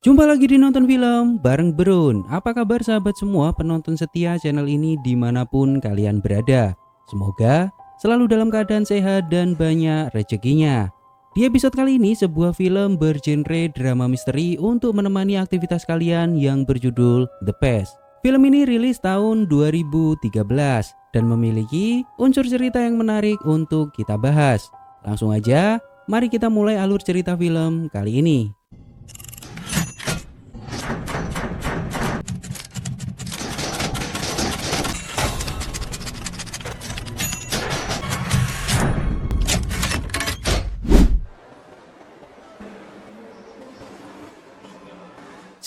Jumpa lagi di Nonton Film bareng Berun. Apa kabar sahabat semua penonton setia channel ini dimanapun kalian berada? Semoga selalu dalam keadaan sehat dan banyak rezekinya. Di episode kali ini sebuah film bergenre drama misteri untuk menemani aktivitas kalian yang berjudul The Pest. Film ini rilis tahun 2013 dan memiliki unsur cerita yang menarik untuk kita bahas. Langsung aja, mari kita mulai alur cerita film kali ini.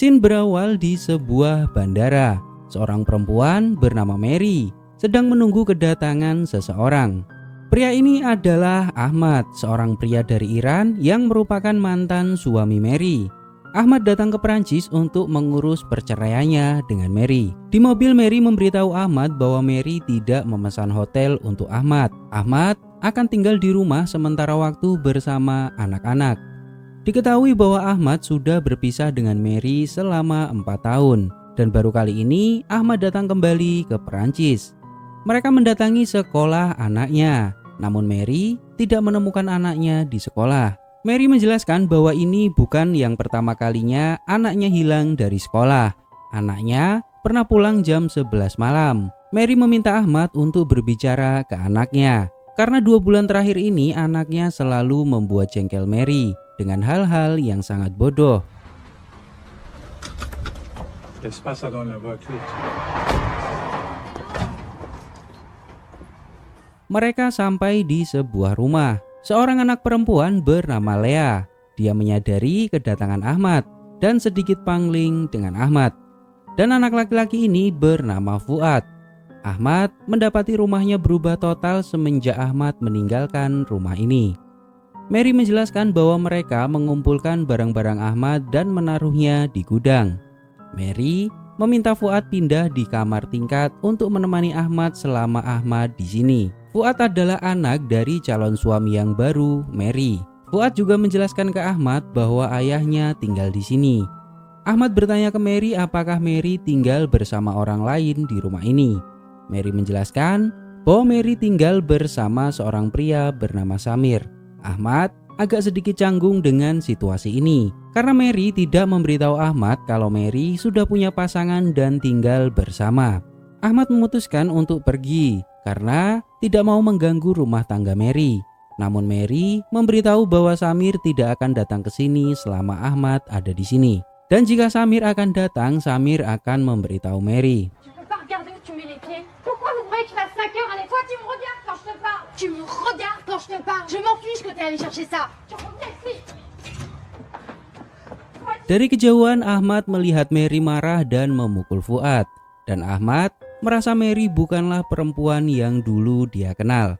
Scene berawal di sebuah bandara. Seorang perempuan bernama Mary sedang menunggu kedatangan seseorang. Pria ini adalah Ahmad, seorang pria dari Iran yang merupakan mantan suami Mary. Ahmad datang ke Perancis untuk mengurus perceraiannya dengan Mary. Di mobil, Mary memberitahu Ahmad bahwa Mary tidak memesan hotel untuk Ahmad. Ahmad akan tinggal di rumah sementara waktu bersama anak-anak. Diketahui bahwa Ahmad sudah berpisah dengan Mary selama 4 tahun dan baru kali ini Ahmad datang kembali ke Perancis. Mereka mendatangi sekolah anaknya, namun Mary tidak menemukan anaknya di sekolah. Mary menjelaskan bahwa ini bukan yang pertama kalinya anaknya hilang dari sekolah. Anaknya pernah pulang jam 11 malam. Mary meminta Ahmad untuk berbicara ke anaknya karena 2 bulan terakhir ini anaknya selalu membuat jengkel Mary dengan hal-hal yang sangat bodoh. Mereka sampai di sebuah rumah. Seorang anak perempuan bernama Lea. Dia menyadari kedatangan Ahmad dan sedikit pangling dengan Ahmad. Dan anak laki-laki ini bernama Fuad. Ahmad mendapati rumahnya berubah total semenjak Ahmad meninggalkan rumah ini. Mary menjelaskan bahwa mereka mengumpulkan barang-barang Ahmad dan menaruhnya di gudang. Mary meminta Fuad pindah di kamar tingkat untuk menemani Ahmad selama Ahmad di sini. Fuad adalah anak dari calon suami yang baru, Mary. Fuad juga menjelaskan ke Ahmad bahwa ayahnya tinggal di sini. Ahmad bertanya ke Mary apakah Mary tinggal bersama orang lain di rumah ini. Mary menjelaskan bahwa Mary tinggal bersama seorang pria bernama Samir. Ahmad agak sedikit canggung dengan situasi ini karena Mary tidak memberitahu Ahmad kalau Mary sudah punya pasangan dan tinggal bersama. Ahmad memutuskan untuk pergi karena tidak mau mengganggu rumah tangga Mary. Namun Mary memberitahu bahwa Samir tidak akan datang ke sini selama Ahmad ada di sini. Dan jika Samir akan datang, Samir akan memberitahu Mary. Tu me regardes quand je te parle. Je m'en fiche que t'es allé chercher ça. Tu reviens ici. Dari kejauhan Ahmad melihat Mary marah dan memukul Fuad. Dan Ahmad merasa Mary bukanlah perempuan yang dulu dia kenal.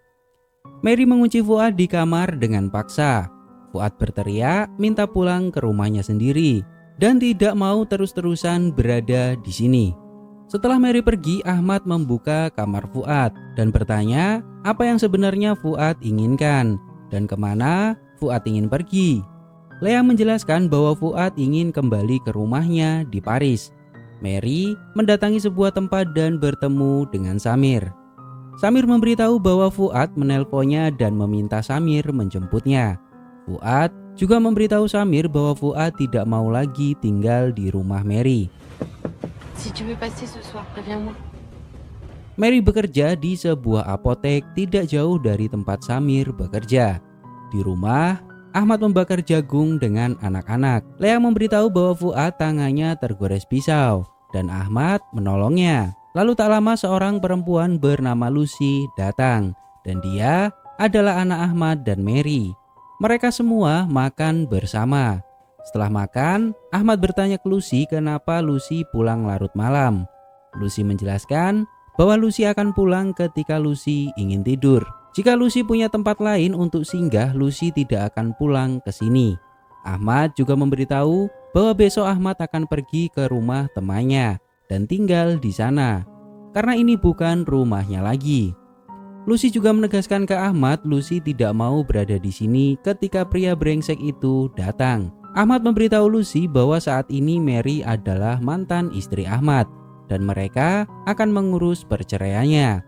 Mary mengunci Fuad di kamar dengan paksa. Fuad berteriak minta pulang ke rumahnya sendiri dan tidak mau terus-terusan berada di sini. Setelah Mary pergi, Ahmad membuka kamar Fuad dan bertanya apa yang sebenarnya Fuad inginkan dan kemana Fuad ingin pergi. Lea menjelaskan bahwa Fuad ingin kembali ke rumahnya di Paris. Mary mendatangi sebuah tempat dan bertemu dengan Samir. Samir memberitahu bahwa Fuad menelponnya dan meminta Samir menjemputnya. Fuad juga memberitahu Samir bahwa Fuad tidak mau lagi tinggal di rumah Mary. Si tu veux passer ce soir, préviens-moi. Mary bekerja di sebuah apotek tidak jauh dari tempat Samir bekerja. Di rumah, Ahmad membakar jagung dengan anak-anak. Lea memberitahu bahwa Fuad tangannya tergores pisau dan Ahmad menolongnya. Lalu tak lama seorang perempuan bernama Lucy datang dan dia adalah anak Ahmad dan Mary. Mereka semua makan bersama. Setelah makan, Ahmad bertanya ke Lucy kenapa Lucy pulang larut malam. Lucy menjelaskan bahwa Lucy akan pulang ketika Lucy ingin tidur. Jika Lucy punya tempat lain untuk singgah, Lucy tidak akan pulang ke sini. Ahmad juga memberitahu bahwa besok Ahmad akan pergi ke rumah temannya dan tinggal di sana karena ini bukan rumahnya lagi. Lucy juga menegaskan ke Ahmad Lucy tidak mau berada di sini ketika pria brengsek itu datang. Ahmad memberitahu Lucy bahwa saat ini Mary adalah mantan istri Ahmad dan mereka akan mengurus perceraiannya.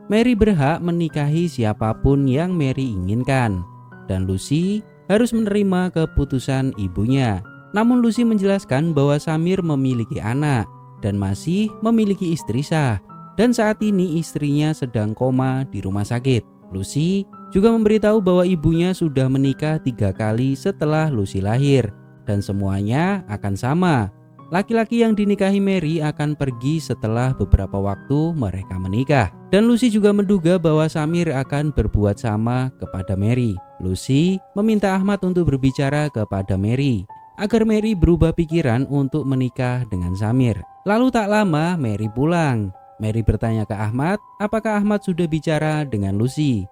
Mary berhak menikahi siapapun yang Mary inginkan dan Lucy harus menerima keputusan ibunya. Namun Lucy menjelaskan bahwa Samir memiliki anak dan masih memiliki istri sah dan saat ini istrinya sedang koma di rumah sakit. Lucy juga memberitahu bahwa ibunya sudah menikah 3 kali setelah Lucy lahir dan semuanya akan sama. Laki-laki yang dinikahi Mary akan pergi setelah beberapa waktu mereka menikah. Dan Lucy juga menduga bahwa Samir akan berbuat sama kepada Mary. Lucy meminta Ahmad untuk berbicara kepada Mary agar Mary berubah pikiran untuk menikah dengan Samir. Lalu tak lama Mary pulang. Mary bertanya ke Ahmad apakah Ahmad sudah bicara dengan Lucy.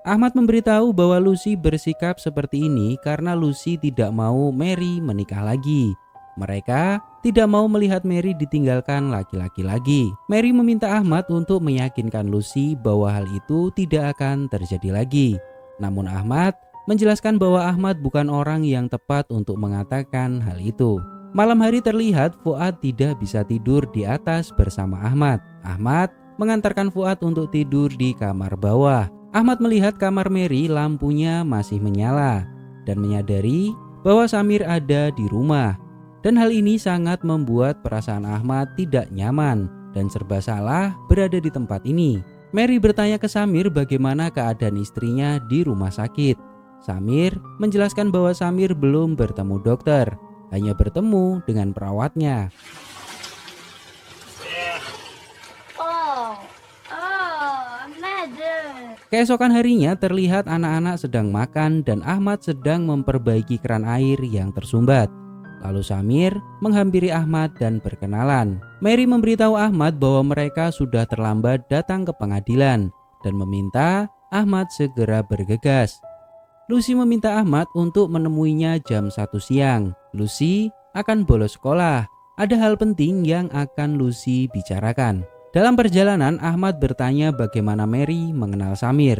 Ahmad memberitahu bahwa Lucy bersikap seperti ini karena Lucy tidak mau Mary menikah lagi. Mereka tidak mau melihat Mary ditinggalkan laki-laki lagi. Mary meminta Ahmad untuk meyakinkan Lucy bahwa hal itu tidak akan terjadi lagi. Namun Ahmad menjelaskan bahwa Ahmad bukan orang yang tepat untuk mengatakan hal itu. Malam hari terlihat Fuad tidak bisa tidur di atas bersama Ahmad. Ahmad mengantarkan Fuad untuk tidur di kamar bawah. Ahmad melihat kamar Mary lampunya masih menyala dan menyadari bahwa Samir ada di rumah. Dan hal ini sangat membuat perasaan Ahmad tidak nyaman dan serba salah berada di tempat ini. Mary bertanya ke Samir bagaimana keadaan istrinya di rumah sakit. Samir menjelaskan bahwa Samir belum bertemu dokter, hanya bertemu dengan perawatnya. Keesokan harinya terlihat anak-anak sedang makan dan Ahmad sedang memperbaiki keran air yang tersumbat. Lalu Samir menghampiri Ahmad dan berkenalan. Mary memberitahu Ahmad bahwa mereka sudah terlambat datang ke pengadilan dan meminta Ahmad segera bergegas. Lucy meminta Ahmad untuk menemuinya jam 1 siang. Lucy akan bolos sekolah. Ada hal penting yang akan Lucy bicarakan. Dalam perjalanan, Ahmad bertanya bagaimana Mary mengenal Samir.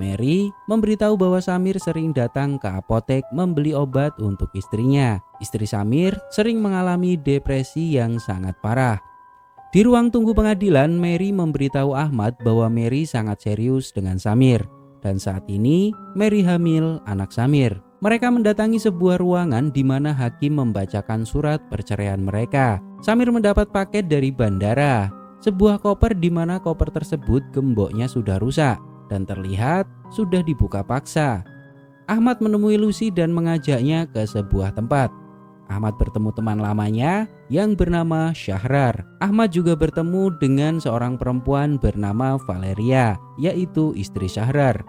Mary memberitahu bahwa Samir sering datang ke apotek membeli obat untuk istrinya. Istri Samir sering mengalami depresi yang sangat parah. Di ruang tunggu pengadilan, Mary memberitahu Ahmad bahwa Mary sangat serius dengan Samir. Dan saat ini, Mary hamil anak Samir. Mereka mendatangi sebuah ruangan di mana hakim membacakan surat perceraian mereka. Samir mendapat paket dari bandara. Sebuah koper di mana koper tersebut gemboknya sudah rusak dan terlihat sudah dibuka paksa. Ahmad menemui Lucy dan mengajaknya ke sebuah tempat. Ahmad bertemu teman lamanya yang bernama Syahrar. Ahmad juga bertemu dengan seorang perempuan bernama Valeria, yaitu istri Syahrar.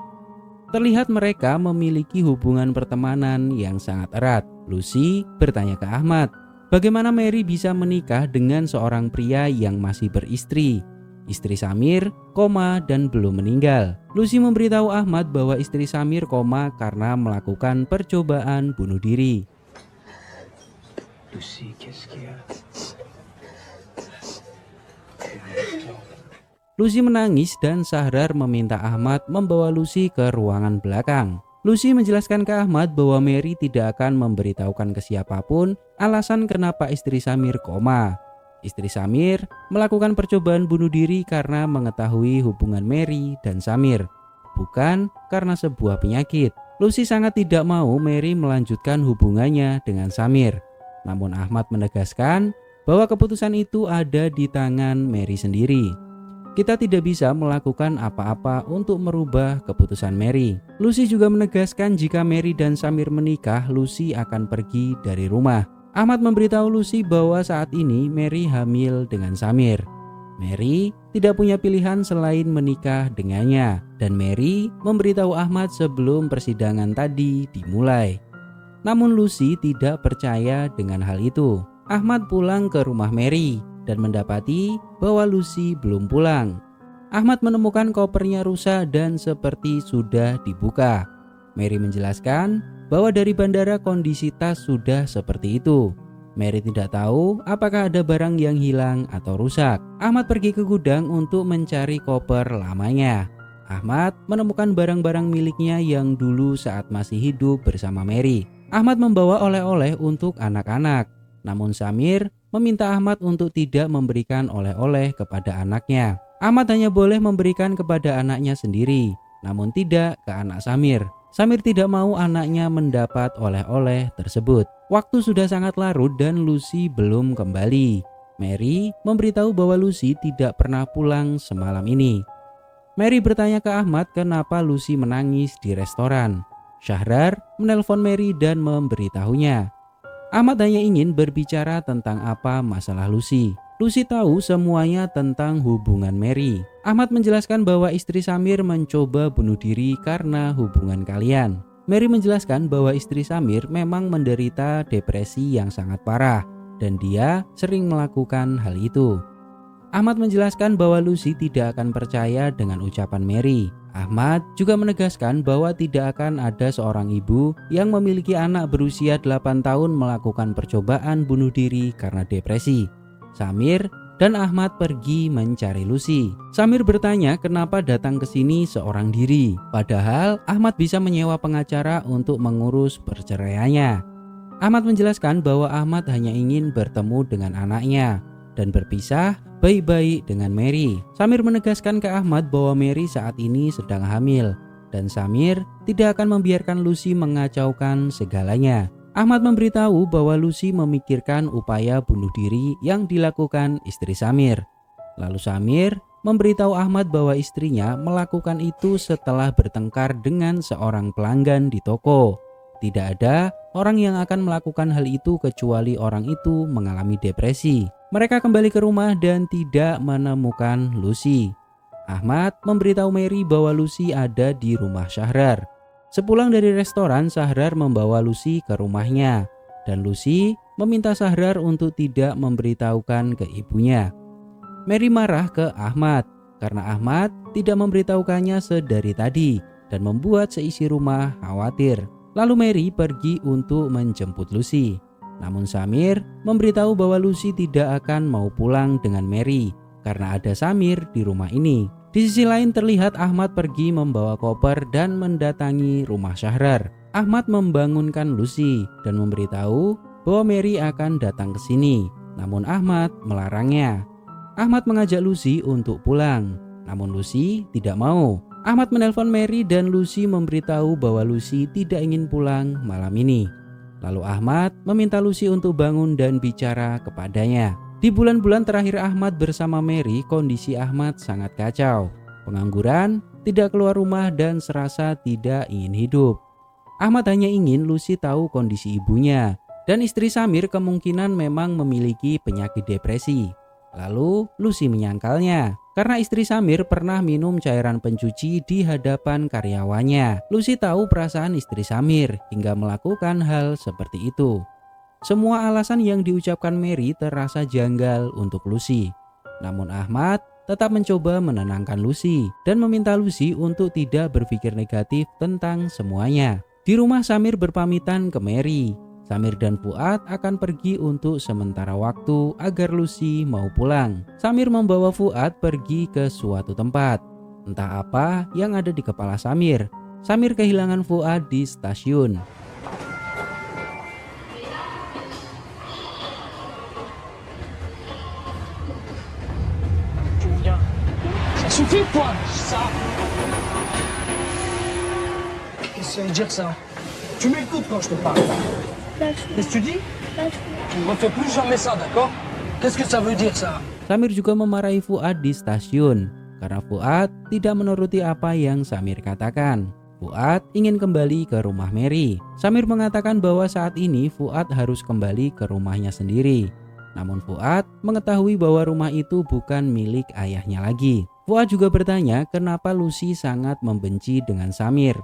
Terlihat mereka memiliki hubungan pertemanan yang sangat erat. Lucy bertanya ke Ahmad, bagaimana Mary bisa menikah dengan seorang pria yang masih beristri? Istri Samir koma dan belum meninggal. Lucy memberitahu Ahmad bahwa istri Samir koma karena melakukan percobaan bunuh diri. Lucy, Lucy menangis dan Syahrar meminta Ahmad membawa Lucy ke ruangan belakang. Lucy menjelaskan ke Ahmad bahwa Mary tidak akan memberitahukan ke siapapun alasan kenapa istri Samir koma. Istri Samir melakukan percobaan bunuh diri karena mengetahui hubungan Mary dan Samir, bukan karena sebuah penyakit. Lucy sangat tidak mau Mary melanjutkan hubungannya dengan Samir. Namun Ahmad menegaskan bahwa keputusan itu ada di tangan Mary sendiri. Kita tidak bisa melakukan apa-apa untuk merubah keputusan Mary. Lucy juga menegaskan jika Mary dan Samir menikah, Lucy akan pergi dari rumah. Ahmad memberitahu Lucy bahwa saat ini Mary hamil dengan Samir. Mary tidak punya pilihan selain menikah dengannya, dan Mary memberitahu Ahmad sebelum persidangan tadi dimulai. Namun Lucy tidak percaya dengan hal itu. Ahmad pulang ke rumah Mary dan mendapati bahwa Lucy belum pulang. Ahmad menemukan kopernya rusak dan seperti sudah dibuka. Mary menjelaskan bahwa dari bandara kondisi tas sudah seperti itu. Mary tidak tahu apakah ada barang yang hilang atau rusak. Ahmad pergi ke gudang untuk mencari koper lamanya. Ahmad menemukan barang-barang miliknya yang dulu saat masih hidup bersama Mary. Ahmad membawa oleh-oleh untuk anak-anak. Namun Samir meminta Ahmad untuk tidak memberikan oleh-oleh kepada anaknya. Ahmad hanya boleh memberikan kepada anaknya sendiri, namun tidak ke anak Samir. Samir tidak mau anaknya mendapat oleh-oleh tersebut. Waktu sudah sangat larut dan Lucy belum kembali. Mary memberitahu bahwa Lucy tidak pernah pulang semalam ini. Mary bertanya ke Ahmad kenapa Lucy menangis di restoran. Syahrar menelpon Mary dan memberitahunya. Ahmad hanya ingin berbicara tentang apa masalah Lucy. Lucy tahu semuanya tentang hubungan Mary. Ahmad menjelaskan bahwa istri Samir mencoba bunuh diri karena hubungan kalian. Mary menjelaskan bahwa istri Samir memang menderita depresi yang sangat parah dan dia sering melakukan hal itu. Ahmad menjelaskan bahwa Lucy tidak akan percaya dengan ucapan Mary. Ahmad juga menegaskan bahwa tidak akan ada seorang ibu yang memiliki anak berusia 8 tahun melakukan percobaan bunuh diri karena depresi. Samir dan Ahmad pergi mencari Lucy. Samir bertanya kenapa datang ke sini seorang diri, padahal Ahmad bisa menyewa pengacara untuk mengurus perceraiannya. Ahmad menjelaskan bahwa Ahmad hanya ingin bertemu dengan anaknya dan berpisah baik-baik dengan Mary. Samir menegaskan ke Ahmad bahwa Mary saat ini sedang hamil dan Samir tidak akan membiarkan Lucy mengacaukan segalanya. Ahmad memberitahu bahwa Lucy memikirkan upaya bunuh diri yang dilakukan istri Samir. Lalu Samir memberitahu Ahmad bahwa istrinya melakukan itu setelah bertengkar dengan seorang pelanggan di toko. Tidak ada orang yang akan melakukan hal itu kecuali orang itu mengalami depresi. Mereka kembali ke rumah dan tidak menemukan Lucy. Ahmad memberitahu Mary bahwa Lucy ada di rumah Syahrar. Sepulang dari restoran, Syahrar membawa Lucy ke rumahnya dan Lucy meminta Syahrar untuk tidak memberitahukan ke ibunya. Mary marah ke Ahmad karena Ahmad tidak memberitahukannya sedari tadi dan membuat seisi rumah khawatir. Lalu Mary pergi untuk menjemput Lucy. Namun Samir memberitahu bahwa Lucy tidak akan mau pulang dengan Mary karena ada Samir di rumah ini. Di sisi lain terlihat Ahmad pergi membawa koper dan mendatangi rumah Syahrar. Ahmad membangunkan Lucy dan memberitahu bahwa Mary akan datang ke sini. Namun Ahmad melarangnya. Ahmad mengajak Lucy untuk pulang, namun Lucy tidak mau. Ahmad menelpon Mary dan Lucy memberitahu bahwa Lucy tidak ingin pulang malam ini. Lalu Ahmad meminta Lucy untuk bangun dan bicara kepadanya. Di bulan-bulan terakhir Ahmad bersama Mary, kondisi Ahmad sangat kacau. Pengangguran, tidak keluar rumah dan serasa tidak ingin hidup. Ahmad hanya ingin Lucy tahu kondisi ibunya dan istri Samir kemungkinan memang memiliki penyakit depresi. Lalu Lucy menyangkalnya karena istri Samir pernah minum cairan pencuci di hadapan karyawannya. Lucy tahu perasaan istri Samir hingga melakukan hal seperti itu. Semua alasan yang diucapkan Mary terasa janggal untuk Lucy. Namun Ahmad tetap mencoba menenangkan Lucy dan meminta Lucy untuk tidak berpikir negatif tentang semuanya. Di rumah Samir berpamitan ke Mary. Samir dan Fuad akan pergi untuk sementara waktu agar Lucy mau pulang. Samir membawa Fuad pergi ke suatu tempat. Entah apa yang ada di kepala Samir. Samir kehilangan Fuad di stasiun. Ça suffit quoi, ça? Qu'est-ce que ça veut dire ça? Tu m'écoutes quand je te parle. Qu'est-ce que tu dis? Tu ne refais plus jamais ça, d'accord? Qu'est-ce que ça veut dire ça? Samir juga memarahi Fuad di stasiun karena Fuad tidak menuruti apa yang Samir katakan. Fuad ingin kembali ke rumah Mary. Samir mengatakan bahwa saat ini Fuad harus kembali ke rumahnya sendiri. Namun Fuad mengetahui bahwa rumah itu bukan milik ayahnya lagi. Fuad juga bertanya kenapa Lucy sangat membenci dengan Samir.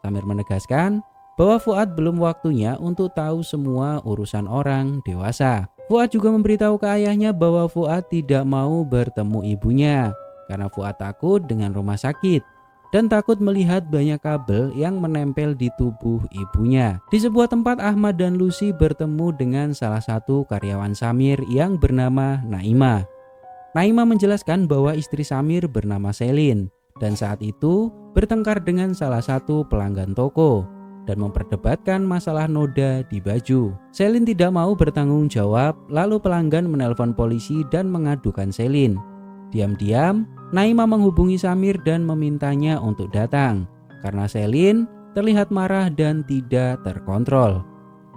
Samir menegaskan bahwa Fuad belum waktunya untuk tahu semua urusan orang dewasa. Fuad juga memberitahu ke ayahnya bahwa Fuad tidak mau bertemu ibunya karena Fuad takut dengan rumah sakit dan takut melihat banyak kabel yang menempel di tubuh ibunya. Di sebuah tempat Ahmad dan Lucy bertemu dengan salah satu karyawan Samir yang bernama Naima. Naima menjelaskan bahwa istri Samir bernama Selin dan saat itu bertengkar dengan salah satu pelanggan toko. dan memperdebatkan masalah noda di baju. Celine tidak mau bertanggung jawab, lalu pelanggan menelpon polisi dan mengadukan Celine. Diam-diam, Naima menghubungi Samir dan memintanya untuk datang, karena Celine terlihat marah dan tidak terkontrol.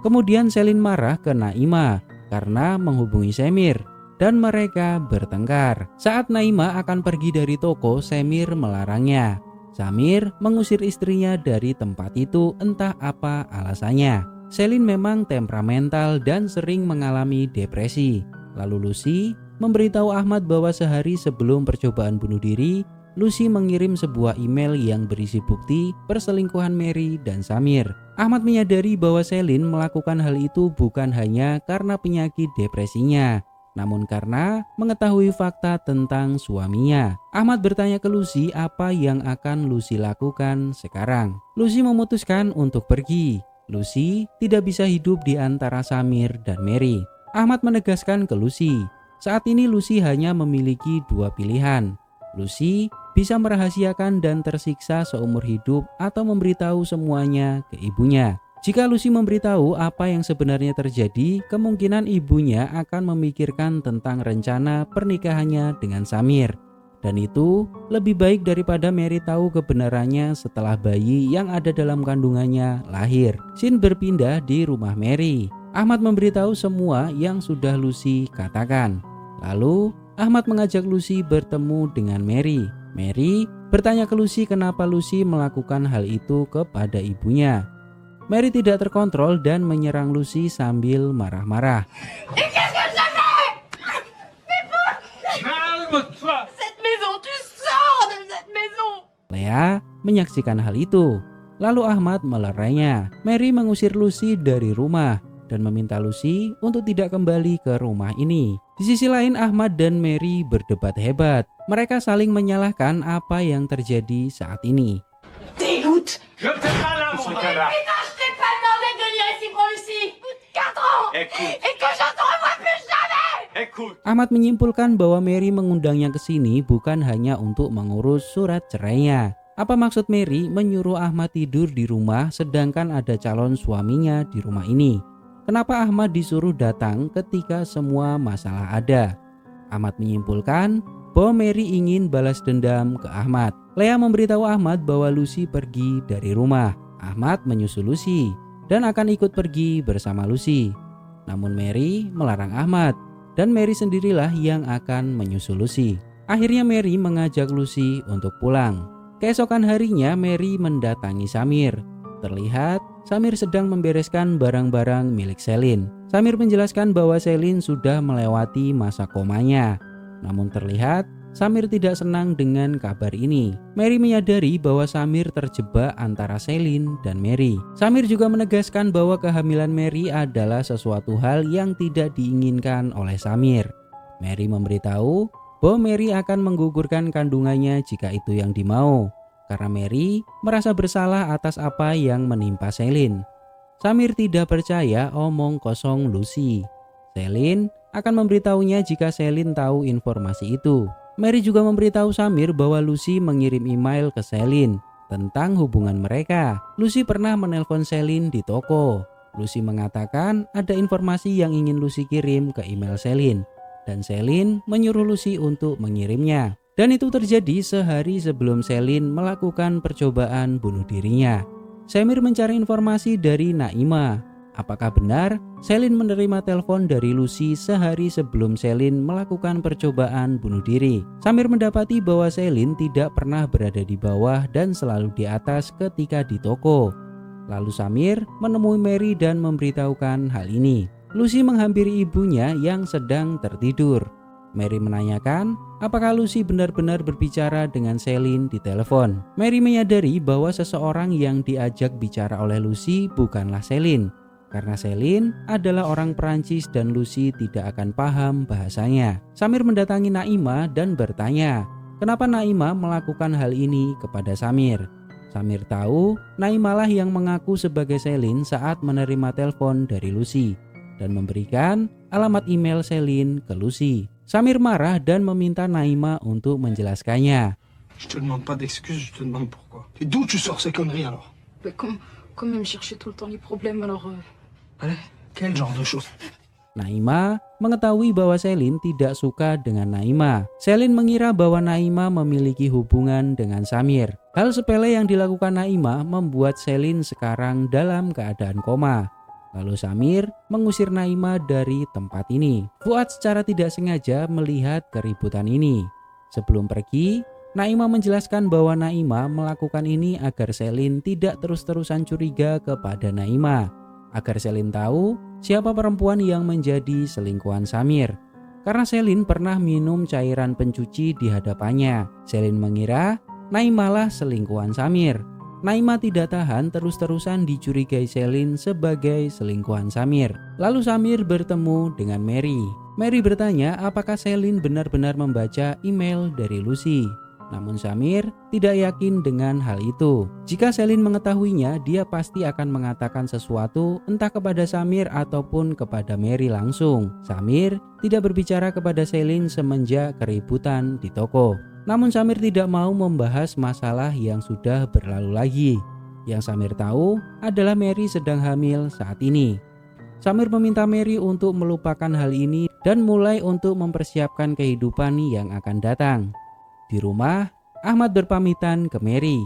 Kemudian Celine marah ke Naima karena menghubungi Samir, dan mereka bertengkar. Saat Naima akan pergi dari toko, Samir melarangnya. Samir mengusir istrinya dari tempat itu, entah apa alasannya. Celine memang temperamental dan sering mengalami depresi. Lalu Lucy memberitahu Ahmad bahwa sehari sebelum percobaan bunuh diri, Lucy mengirim sebuah email yang berisi bukti perselingkuhan Mary dan Samir. Ahmad menyadari bahwa Celine melakukan hal itu bukan hanya karena penyakit depresinya, namun karena mengetahui fakta tentang suaminya. Ahmad bertanya ke Lucy apa yang akan Lucy lakukan sekarang. Lucy memutuskan untuk pergi. Lucy tidak bisa hidup di antara Samir dan Mary. Ahmad menegaskan ke Lucy, saat ini Lucy hanya memiliki dua pilihan. Lucy bisa merahasiakan dan tersiksa seumur hidup atau memberitahu semuanya ke ibunya. Jika Lucy memberitahu apa yang sebenarnya terjadi, kemungkinan ibunya akan memikirkan tentang rencana pernikahannya dengan Samir. Dan itu lebih baik daripada Mary tahu kebenarannya setelah bayi yang ada dalam kandungannya lahir. Scene berpindah di rumah Mary. Ahmad memberitahu semua yang sudah Lucy katakan. Lalu Ahmad mengajak Lucy bertemu dengan Mary. Mary bertanya ke Lucy kenapa Lucy melakukan hal itu kepada ibunya. Mary tidak terkontrol dan menyerang Lucy sambil marah-marah. Lea menyaksikan hal itu. Lalu Ahmad melerainya. Mary mengusir Lucy dari rumah dan meminta Lucy untuk tidak kembali ke rumah ini. Di sisi lain, Ahmad dan Mary berdebat hebat. Mereka saling menyalahkan apa yang terjadi saat ini. Dégoûte. Je t'ai pas là, mon gars. Putain, je t'ai pas demandé de venir ici pour Lucie. 4 ans. Écoute. Et que je te revois plus jamais. Écoute. Ahmad menyimpulkan bahwa Mary mengundangnya ke sini bukan hanya untuk mengurus surat cerainya. Apa maksud Mary menyuruh Ahmad tidur di rumah sedangkan ada calon suaminya di rumah ini? Kenapa Ahmad disuruh datang ketika semua masalah ada? Ahmad menyimpulkan bahwa Mary ingin balas dendam ke Ahmad. Lea memberitahu Ahmad bahwa Lucy pergi dari rumah. Ahmad menyusul Lucy dan akan ikut pergi bersama Lucy. Namun Mary melarang Ahmad dan Mary sendirilah yang akan menyusul Lucy. Akhirnya Mary mengajak Lucy untuk pulang. Keesokan harinya Mary mendatangi Samir. Terlihat Samir sedang membereskan barang-barang milik Celine. Samir menjelaskan bahwa Celine sudah melewati masa komanya. Namun terlihat Samir tidak senang dengan kabar ini. Mary menyadari bahwa Samir terjebak antara Celine dan Mary. Samir juga menegaskan bahwa kehamilan Mary adalah sesuatu hal yang tidak diinginkan oleh Samir. Mary memberitahu bahwa Mary akan menggugurkan kandungannya jika itu yang dimau, karena Mary merasa bersalah atas apa yang menimpa Celine. Samir tidak percaya omong kosong Lucy. Celine akan memberitahunya jika Celine tahu informasi itu. Mary juga memberitahu Samir bahwa Lucy mengirim email ke Celine tentang hubungan mereka. Lucy pernah menelpon Celine di toko. Lucy mengatakan ada informasi yang ingin Lucy kirim ke email Celine, dan Celine menyuruh Lucy untuk mengirimnya. Dan itu terjadi sehari sebelum Celine melakukan percobaan bunuh dirinya. Samir mencari informasi dari Naima. Apakah benar Celine menerima telepon dari Lucy sehari sebelum Celine melakukan percobaan bunuh diri? Samir mendapati bahwa Celine tidak pernah berada di bawah dan selalu di atas ketika di toko. Lalu Samir menemui Mary dan memberitahukan hal ini. Lucy menghampiri ibunya yang sedang tertidur. Mary menanyakan apakah Lucy benar-benar berbicara dengan Celine di telepon. Mary menyadari bahwa seseorang yang diajak bicara oleh Lucy bukanlah Celine, karena Celine adalah orang Perancis dan Lucy tidak akan paham bahasanya. Samir mendatangi Naima dan bertanya, kenapa Naima melakukan hal ini kepada Samir. Samir tahu Naima lah yang mengaku sebagai Celine saat menerima telepon dari Lucy dan memberikan alamat email Celine ke Lucy. Samir marah dan meminta Naima untuk menjelaskannya. Je te demande pas d'excuses, je te demande pourquoi. Et d'où tu sors ces conneries alors? Mais Comme elle me cherchait tout le temps les problèmes, alors... Allez, quel genre de choses? Naima mengetahui bahwa Selin tidak suka dengan Naima. Selin mengira bahwa Naima memiliki hubungan dengan Samir. Hal sepele yang dilakukan Naima membuat Selin sekarang dalam keadaan koma. Lalu Samir mengusir Naima dari tempat ini. Fuad secara tidak sengaja melihat keributan ini. Sebelum pergi, Naima menjelaskan bahwa Naima melakukan ini agar Selin tidak terus-terusan curiga kepada Naima. Agar Selin tahu siapa perempuan yang menjadi selingkuhan Samir. Karena Selin pernah minum cairan pencuci di hadapannya. Selin mengira Naima lah selingkuhan Samir. Naima tidak tahan terus-terusan dicurigai Selin sebagai selingkuhan Samir. Lalu Samir bertemu dengan Mary. Mary bertanya apakah Selin benar-benar membaca email dari Lucy. Namun Samir tidak yakin dengan hal itu. Jika Selin mengetahuinya, dia pasti akan mengatakan sesuatu entah kepada Samir ataupun kepada Mary langsung. Samir tidak berbicara kepada Selin semenjak keributan di toko. Namun Samir tidak mau membahas masalah yang sudah berlalu lagi. Yang Samir tahu adalah Mary sedang hamil saat ini. Samir meminta Mary untuk melupakan hal ini dan mulai untuk mempersiapkan kehidupan yang akan datang. Di rumah, Ahmad berpamitan ke Mary.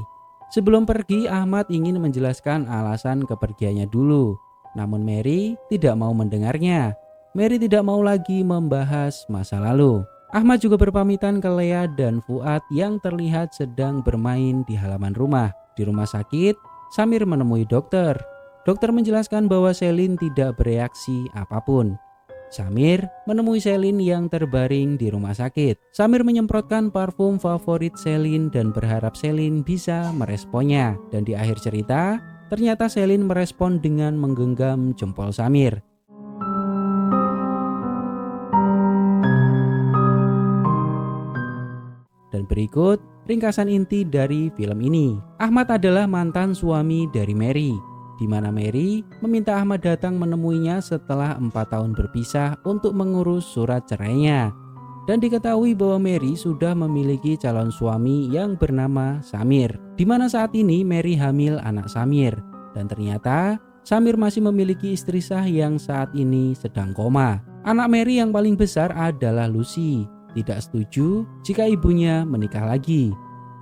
Sebelum pergi, Ahmad ingin menjelaskan alasan kepergiannya dulu. Namun Mary tidak mau mendengarnya. Mary tidak mau lagi membahas masa lalu. Ahmad juga berpamitan ke Lea dan Fuad yang terlihat sedang bermain di halaman rumah. Di rumah sakit, Samir menemui dokter. Dokter menjelaskan bahwa Selin tidak bereaksi apapun. Samir menemui Selin yang terbaring di rumah sakit. Samir menyemprotkan parfum favorit Selin dan berharap Selin bisa meresponnya. Dan di akhir cerita, ternyata Selin merespon dengan menggenggam jempol Samir. Dan berikut ringkasan inti dari film ini. Ahmad adalah mantan suami dari Mary, di mana Mary meminta Ahmad datang menemuinya setelah 4 tahun berpisah untuk mengurus surat cerainya. Dan diketahui bahwa Mary sudah memiliki calon suami yang bernama Samir, di mana saat ini Mary hamil anak Samir. Dan ternyata Samir masih memiliki istri sah yang saat ini sedang koma. Anak Mary yang paling besar adalah Lucy, tidak setuju jika ibunya menikah lagi.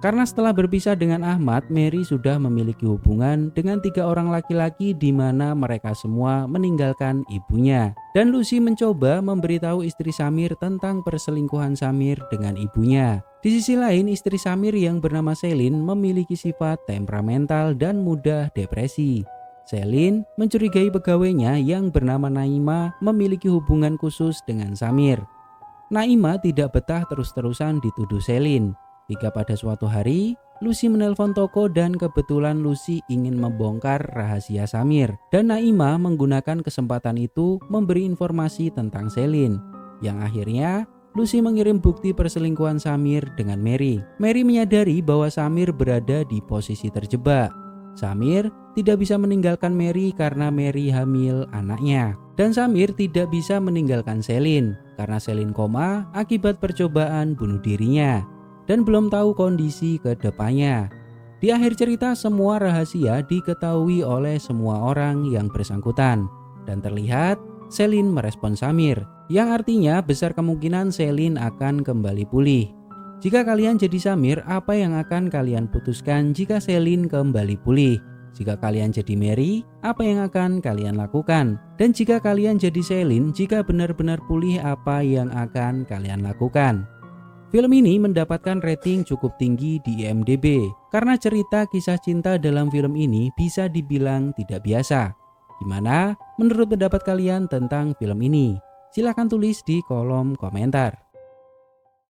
Karena setelah berpisah dengan Ahmad, Mary sudah memiliki hubungan dengan 3 orang laki-laki di mana mereka semua meninggalkan ibunya. Dan Lucy mencoba memberitahu istri Samir tentang perselingkuhan Samir dengan ibunya. Di sisi lain, istri Samir yang bernama Selin memiliki sifat temperamental dan mudah depresi. Selin mencurigai pegawainya yang bernama Naima memiliki hubungan khusus dengan Samir. Naima tidak betah terus-terusan dituduh Selin. Hingga pada suatu hari, Lucy menelpon toko dan kebetulan Lucy ingin membongkar rahasia Samir. Dan Naima menggunakan kesempatan itu memberi informasi tentang Selin. Yang akhirnya, Lucy mengirim bukti perselingkuhan Samir dengan Mary. Mary menyadari bahwa Samir berada di posisi terjebak. Samir tidak bisa meninggalkan Mary karena Mary hamil anaknya. Dan Samir tidak bisa meninggalkan Selin karena Selin koma akibat percobaan bunuh dirinya. Dan belum tahu kondisi ke depannya. Di akhir cerita, semua rahasia diketahui oleh semua orang yang bersangkutan. Dan terlihat Selin merespon Samir, yang artinya besar kemungkinan Selin akan kembali pulih. Jika kalian jadi Samir, apa yang akan kalian putuskan jika Selin kembali pulih? Jika kalian jadi Mary, apa yang akan kalian lakukan? Dan jika kalian jadi Selin, jika benar-benar pulih, apa yang akan kalian lakukan? Film ini mendapatkan rating cukup tinggi di IMDb karena cerita kisah cinta dalam film ini bisa dibilang tidak biasa. Gimana menurut pendapat kalian tentang film ini? Silahkan tulis di kolom komentar.